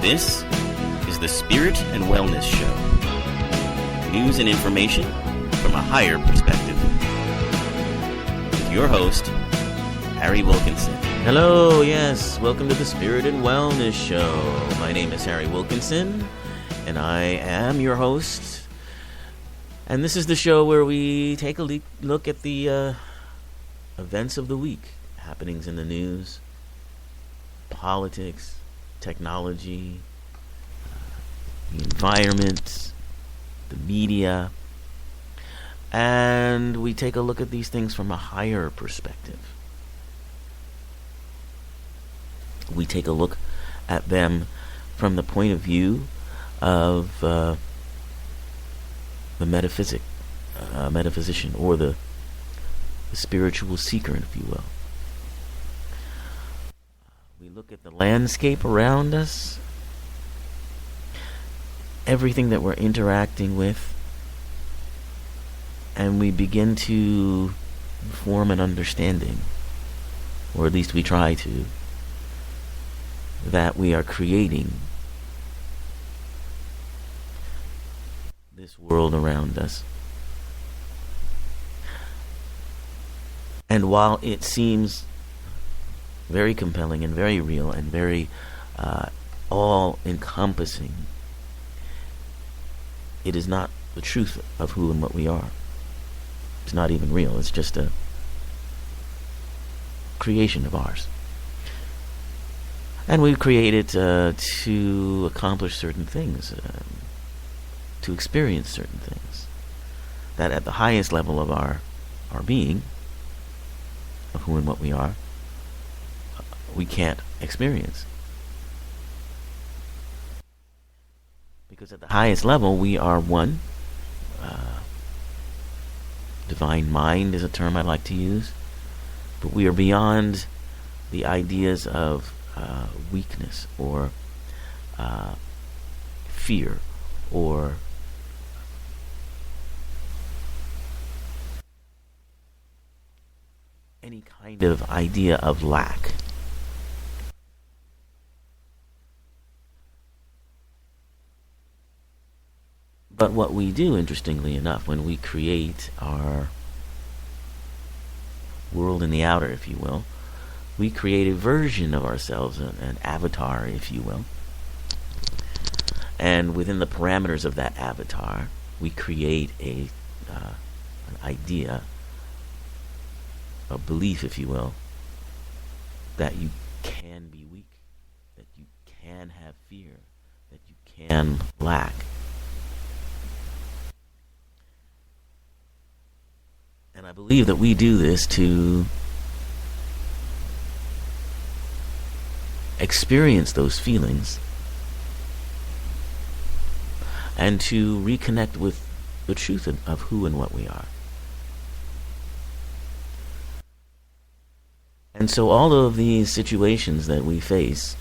This is the Spirit and Wellness Show. News and information from a higher perspective. With your host, Harry Wilkinson. Hello, yes, welcome to the Spirit and Wellness Show. My name is Harry Wilkinson, and I am your host. And this is the show where we take a look at the events of the week, happenings in the news, politics, technology, the environment, the media, and we take a look at these things from a higher perspective. We take a look at them from the point of view of the metaphysician, or the spiritual seeker, if you will. We look at the landscape around us, everything that we're interacting with, and we begin to form an understanding, or at least we try to, that we are creating this world around us. And while it seems very compelling and very real and very all-encompassing, it is not the truth of who and what we are. It's not even real. It's just a creation of ours. And we've created to accomplish certain things, to experience certain things, that at the highest level of our being, of who and what we are, we can't experience. Because at the highest level, we are one. Divine mind is a term I like to use. But we are beyond the ideas of weakness or fear or any kind of idea of lack. But what we do, interestingly enough, when we create our world in the outer, if you will, we create a version of ourselves, an avatar, if you will. And within the parameters of that avatar, we create an idea, a belief, if you will, that you can be weak, that you can have fear, that you can lack. And I believe that we do this to experience those feelings and to reconnect with the truth of who and what we are. And so all of these situations that we face,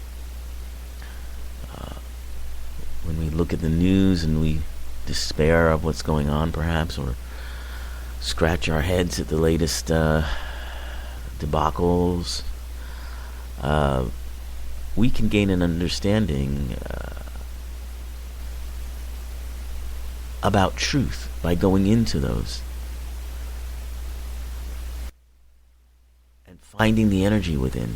when we look at the news and we despair of what's going on perhaps, or scratch our heads at the latest debacles, we can gain an understanding about truth by going into those and finding the energy within,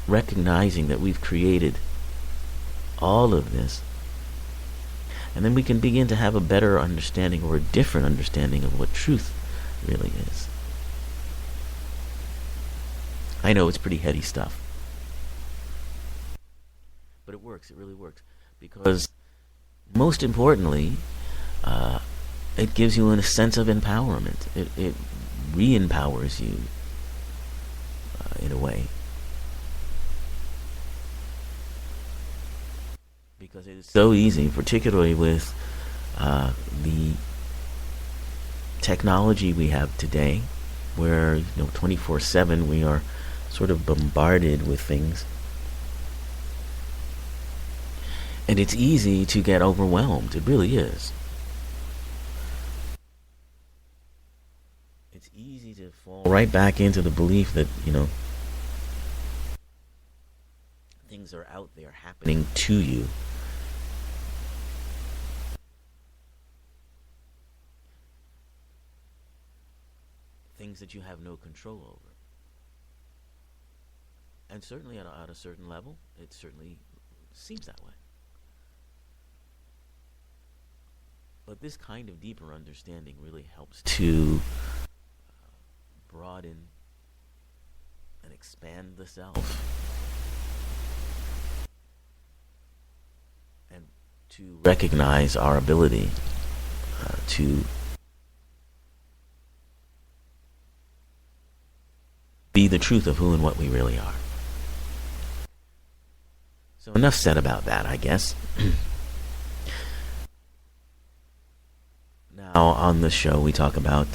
recognizing that we've created all of this. And then we can begin to have a better understanding, or a different understanding, of what truth really is. I know it's pretty heady stuff, but it works. It really works. Because most importantly, it gives you a sense of empowerment. It re-empowers you in a way. Because it is so easy, particularly with the technology we have today, where 24/7 we are sort of bombarded with things, and it's easy to get overwhelmed. It really is. It's easy to fall right back into the belief that things are out there happening to you. Things that you have no control over. And certainly at a certain level, it certainly seems that way. But this kind of deeper understanding really helps to broaden and expand the self, and to recognize our ability to be the truth of who and what we really are. So enough said about that, I guess. Now on the show we talk about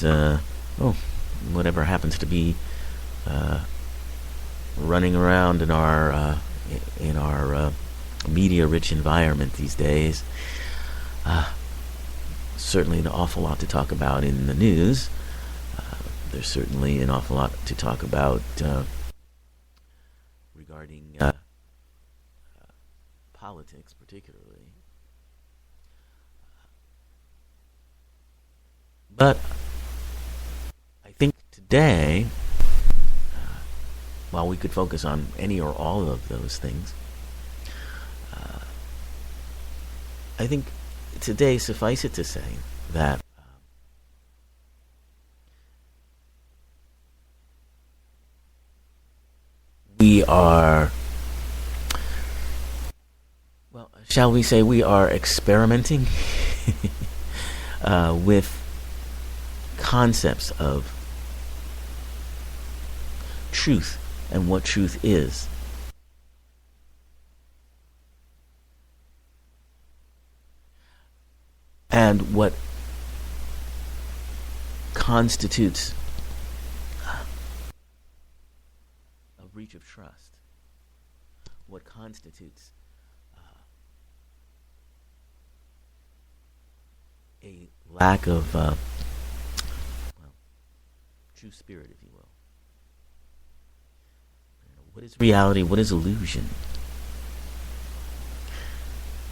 whatever happens to be running around in our media-rich environment these days. Certainly an awful lot to talk about in the news. There's certainly an awful lot to talk about regarding politics, particularly. But I think today, while we could focus on any or all of those things, I think today, suffice it to say that we are, well, shall we say we are experimenting with concepts of truth and what truth is. And what constitutes a breach of trust. What constitutes a lack of true spirit, if you will. What is reality? What is illusion?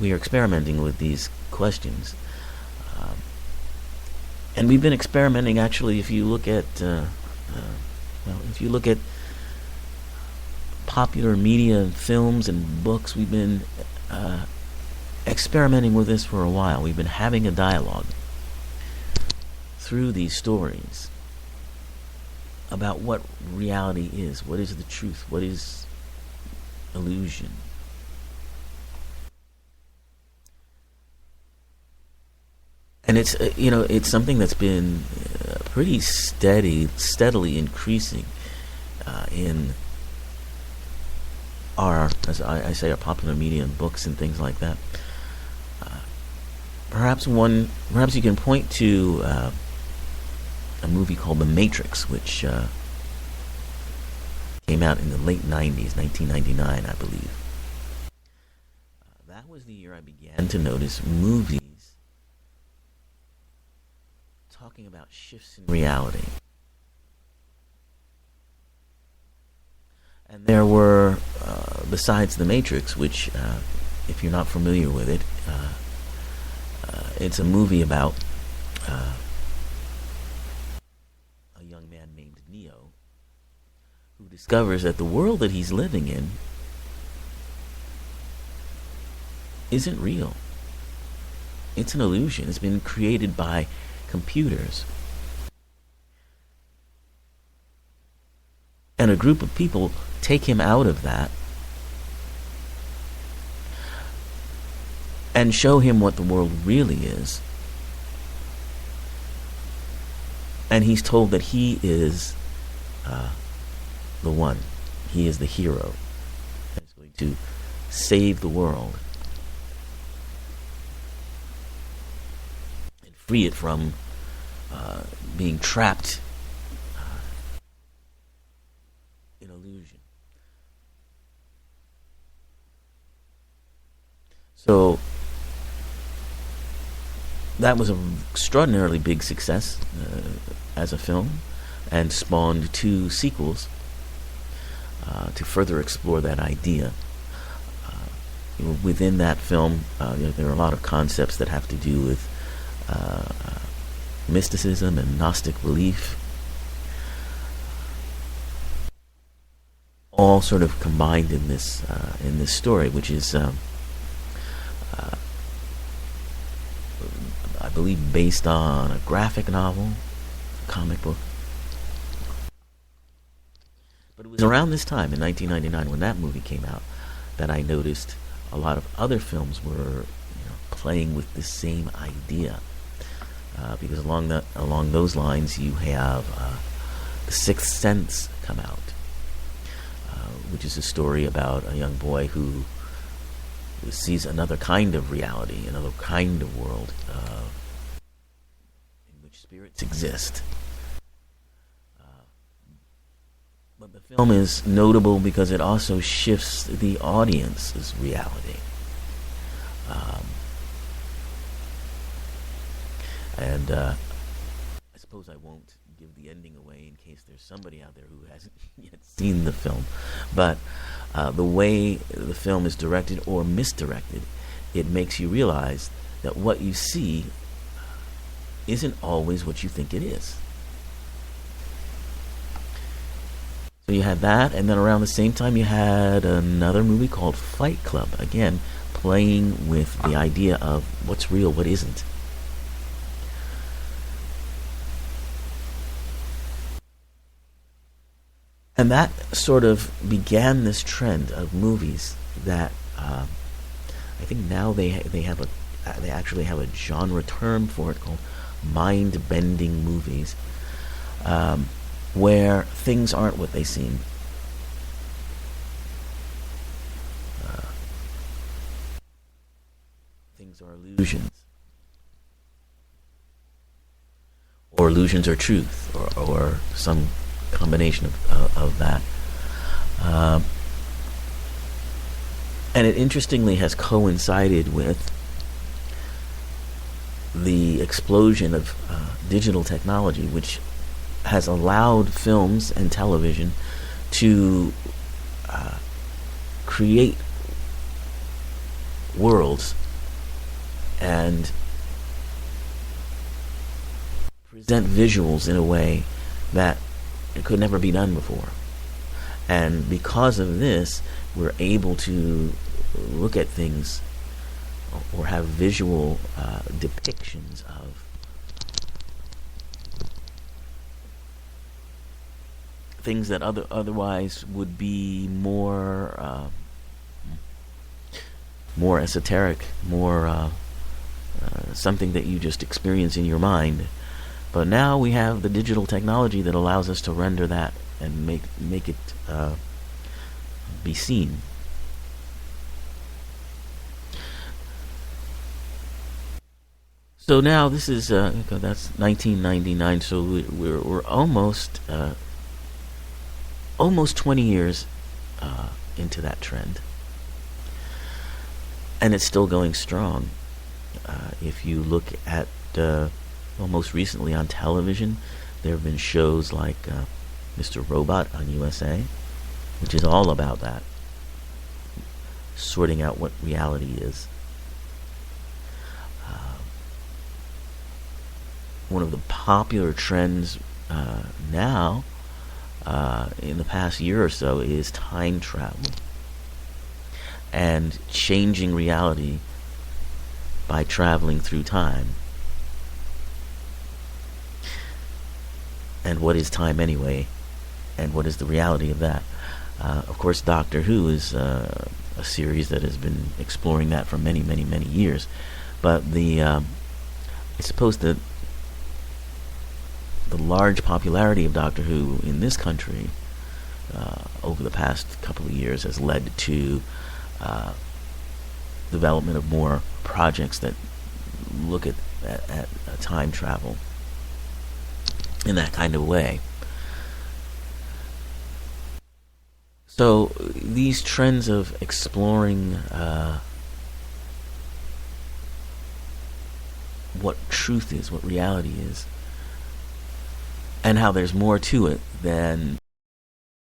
We are experimenting with these questions. And we've been experimenting, actually, if you look at popular media and films and books, we've been experimenting with this for a while. We've been having a dialogue through these stories about what reality is, what is the truth, what is illusion. And it's it's something that's been pretty steadily increasing in our, as I say, our popular media and books and things like that. Perhaps you can point to a movie called The Matrix, which came out in the late 90s, 1999, I believe. That was the year I began to notice movies talking about shifts in reality. And there were, besides The Matrix, which, if you're not familiar with it, it's a movie about a young man named Neo who discovers that the world that he's living in isn't real. It's an illusion. It's been created by computers. And a group of people take him out of that and show him what the world really is. And he's told that he is the one. He is the hero that's going to save the world and free it from being trapped in illusion. So that was an extraordinarily big success as a film, and spawned 2 sequels to further explore that idea. within that film, there are a lot of concepts that have to do with mysticism and Gnostic belief, all sort of combined in this story, which is, I believe, based on a graphic novel, comic book. But it was around this time, in 1999, when that movie came out, that I noticed a lot of other films were playing with the same idea. Because along those lines, you have The Sixth Sense come out, which is a story about a young boy who sees another kind of reality, another kind of world in which spirits exist. But the film is notable because it also shifts the audience's reality. And I suppose I won't give the ending away in case there's somebody out there who hasn't yet seen the film. But the way the film is directed or misdirected, it makes you realize that what you see isn't always what you think it is. So you had that, and then around the same time you had another movie called Fight Club, again playing with the idea of what's real, what isn't. And that sort of began this trend of movies that I think now they actually have a genre term for it called mind-bending movies, where things aren't what they seem. Things are illusions, or illusions are truth, or some combination of that. And it interestingly has coincided with the explosion of digital technology, which has allowed films and television to create worlds and present visuals in a way that it could never be done before. And because of this, we're able to look at things or have visual depictions of things that otherwise would be more esoteric, more something that you just experience in your mind. But now we have the digital technology that allows us to render that and make it be seen. So now this is that's 1999. So we're almost 20 years into that trend, and it's still going strong. If you look at most recently on television, there have been shows like Mr. Robot on USA, which is all about that, sorting out what reality is. One of the popular trends now, in the past year or so, is time travel and changing reality by traveling through time. And what is time anyway? And what is the reality of that? Of course, Doctor Who is a series that has been exploring that for many, many, many years. But I suppose that the large popularity of Doctor Who in this country over the past couple of years has led to development of more projects that look at time travel in that kind of way. So these trends of exploring what truth is, what reality is, and how there's more to it than